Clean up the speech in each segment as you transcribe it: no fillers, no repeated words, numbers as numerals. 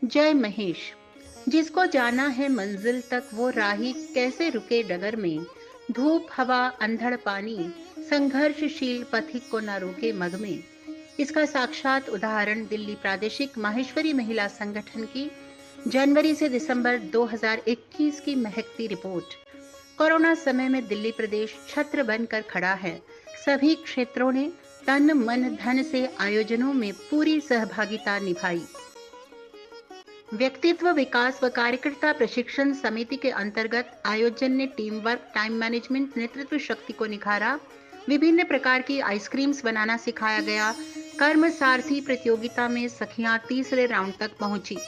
जय महेश। जिसको जाना है मंजिल तक वो राही कैसे रुके डगर में। धूप हवा अंधड़ पानी संघर्षशील पथिक को न रोके मग में। इसका साक्षात उदाहरण दिल्ली प्रादेशिक माहेश्वरी महिला संगठन की जनवरी से दिसंबर 2021 की महकती रिपोर्ट। कोरोना समय में दिल्ली प्रदेश छत्र बनकर खड़ा है। सभी क्षेत्रों ने तन मन धन से आयोजनों में पूरी सहभागिता निभाई। व्यक्तित्व विकास व कार्यकर्ता प्रशिक्षण समिति के अंतर्गत आयोजन ने टीम वर्क, टाइम मैनेजमेंट, नेतृत्व शक्ति को निखारा। विभिन्न प्रकार की आइसक्रीम्स बनाना सिखाया गया। कर्म सारथी प्रतियोगिता में सखियां तीसरे राउंड तक पहुंची।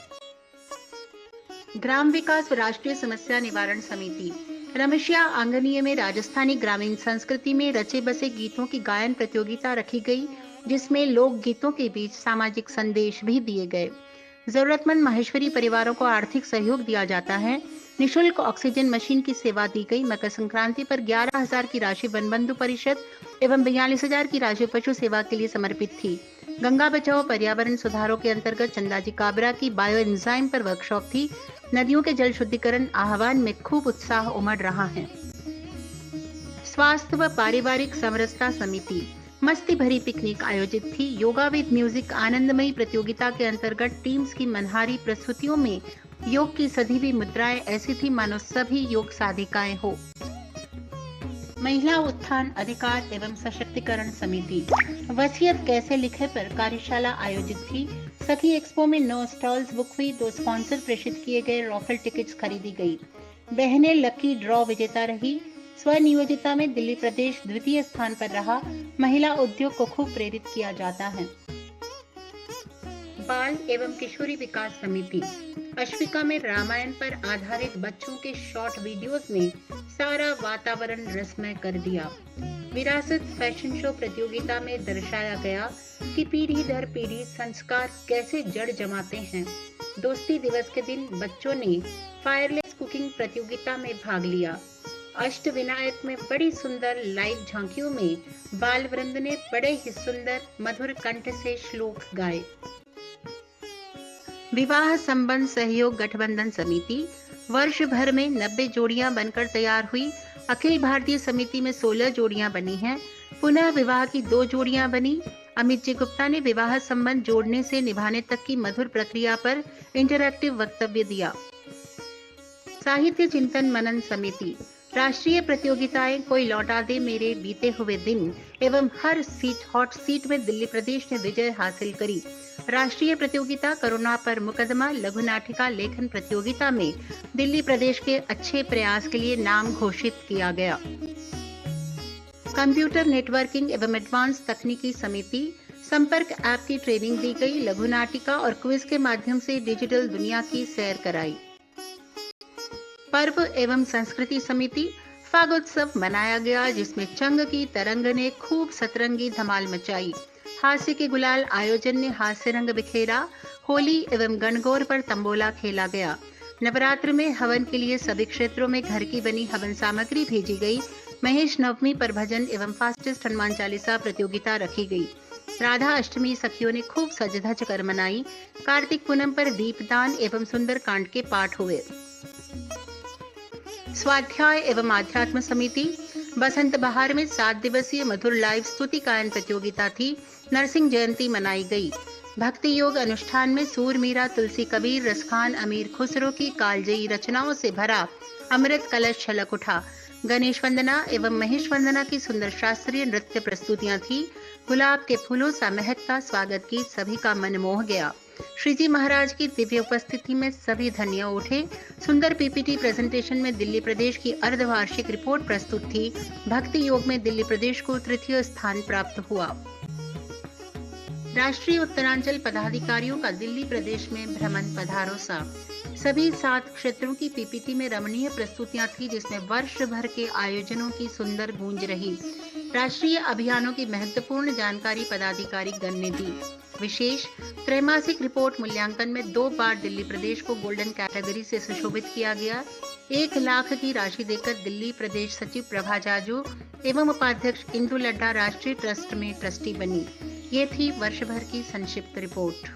ग्राम विकास व राष्ट्रीय समस्या निवारण समिति रमशिया आंगनीय में राजस्थानी ग्रामीण संस्कृति में रचे बसे गीतों की गायन प्रतियोगिता रखी गई, जिसमें लोक गीतों के बीच सामाजिक संदेश भी दिए गए। जरूरतमंद माहेश्वरी परिवारों को आर्थिक सहयोग दिया जाता है। निशुल्क ऑक्सीजन मशीन की सेवा दी गई। मकर संक्रांति पर 11,000 की राशि वनबंधु परिषद एवं 42,000 की राशि पशु सेवा के लिए समर्पित थी। गंगा बचाओ पर्यावरण सुधारों के अंतर्गत चंदाजी काबरा की बायो एंजाइम पर वर्कशॉप थी। नदियों के जल शुद्धिकरण आह्वान में खूब उत्साह उमड़ रहा है। स्वास्थ्य व पारिवारिक समरसता समिति मस्ती भरी पिकनिक आयोजित थी। योगा विद म्यूजिक आनंदमयी प्रतियोगिता के अंतर्गत टीम्स की मनहारी प्रस्तुतियों में योग की सधी हुई मुद्राएं ऐसी थी मानो सभी योग साधिकाएं हो। महिला उत्थान अधिकार एवं सशक्तिकरण समिति वसीयत कैसे लिखे पर कार्यशाला आयोजित थी। सखी एक्सपो में 9 स्टॉल्स बुक हुई। 2 स्पॉन्सर प्रेषित किए गए। रॉफल टिकट्स खरीदी गई। बहनें लकी ड्रॉ विजेता रही। स्वनियोजिता में दिल्ली प्रदेश द्वितीय स्थान पर रहा। महिला उद्योग को खूब प्रेरित किया जाता है। बाल एवं किशोरी विकास समिति अश्विका में रामायण पर आधारित बच्चों के शॉर्ट वीडियोस ने सारा वातावरण रसमय कर दिया। विरासत फैशन शो प्रतियोगिता में दर्शाया गया कि पीढ़ी दर पीढ़ी संस्कार कैसे जड़ जमाते हैं। दोस्ती दिवस के दिन बच्चों ने फायरलेस कुकिंग प्रतियोगिता में भाग लिया। अष्ट विनायक में बड़ी सुंदर लाइव झांकियों में बाल वृंद ने बड़े ही सुंदर मधुर कंठ से श्लोक गाए। विवाह संबंध सहयोग गठबंधन समिति वर्ष भर में 90 जोड़ियां बनकर तैयार हुई। अखिल भारतीय समिति में 16 जोड़ियां बनी हैं। पुनः विवाह की 2 जोड़ियां बनी। अमित जी गुप्ता ने विवाह संबंध जोड़ने से निभाने तक की मधुर प्रक्रिया पर इंटरैक्टिव वक्तव्य दिया। साहित्य चिंतन मनन समिति राष्ट्रीय प्रतियोगिताएं कोई लौटा दे मेरे बीते हुए दिन एवं हर सीट हॉट सीट में दिल्ली प्रदेश ने विजय हासिल करी। राष्ट्रीय प्रतियोगिता कोरोना पर मुकदमा लघु नाटिका लेखन प्रतियोगिता में दिल्ली प्रदेश के अच्छे प्रयास के लिए नाम घोषित किया गया। कंप्यूटर नेटवर्किंग एवं एडवांस तकनीकी समिति संपर्क ऐप की ट्रेनिंग दी गई। लघु नाटिका और क्विज के माध्यम से डिजिटल दुनिया की सैर कराई। पर्व एवं संस्कृति समिति फागोत्सव मनाया गया, जिसमें चंग की तरंग ने खूब सतरंगी धमाल मचाई। हास्य के गुलाल आयोजन ने हास्य रंग बिखेरा। होली एवं गणगौर पर तंबोला खेला गया। नवरात्र में हवन के लिए सभी क्षेत्रों में घर की बनी हवन सामग्री भेजी गई। महेश नवमी पर भजन एवं फास्टेस्ट हनुमान चालीसा प्रतियोगिता रखी गई। राधा अष्टमी सखियों ने खूब सज धज कर मनाई। कार्तिक पूनम पर दीपदान एवं सुंदर कांड के पाठ हुए। स्वाध्याय एवं आध्यात्म समिति बसंत बहार में 7 दिवसीय मधुर लाइव स्तुति गायन प्रतियोगिता थी। नरसिंह जयंती मनाई गई। भक्ति योग अनुष्ठान में सूर मीरा, तुलसी कबीर, रसखान, अमीर खुसरो की कालजयी रचनाओं से भरा अमृत कलश छलक उठा। गणेश वंदना एवं महेश वंदना की सुंदर शास्त्रीय नृत्य प्रस्तुतियां थी। गुलाब के फूलों सा महकता स्वागत गीत सभी का मन मोह गया। श्री जी महाराज की दिव्य उपस्थिति में सभी धन्य उठे। सुंदर पीपीटी प्रेजेंटेशन में दिल्ली प्रदेश की अर्धवार्षिक रिपोर्ट प्रस्तुत थी। भक्ति योग में दिल्ली प्रदेश को तृतीय स्थान प्राप्त हुआ। राष्ट्रीय उत्तरांचल पदाधिकारियों का दिल्ली प्रदेश में भ्रमण पधारोसा। सभी 7 क्षेत्रों की पीपीटी में रमणीय प्रस्तुतियां थी, जिसमें वर्ष भर के आयोजनों की सुंदर गूंज रही। राष्ट्रीय अभियानों की महत्वपूर्ण जानकारी पदाधिकारी गण ने दी। विशेष त्रैमासिक रिपोर्ट मूल्यांकन में 2 बार दिल्ली प्रदेश को गोल्डन कैटेगरी से सुशोभित किया गया। 1 लाख की राशि देकर दिल्ली प्रदेश सचिव प्रभा जाजू एवं उपाध्यक्ष इंदु लड्डा राष्ट्रीय ट्रस्ट में ट्रस्टी बनी। ये थी वर्ष भर की संक्षिप्त रिपोर्ट।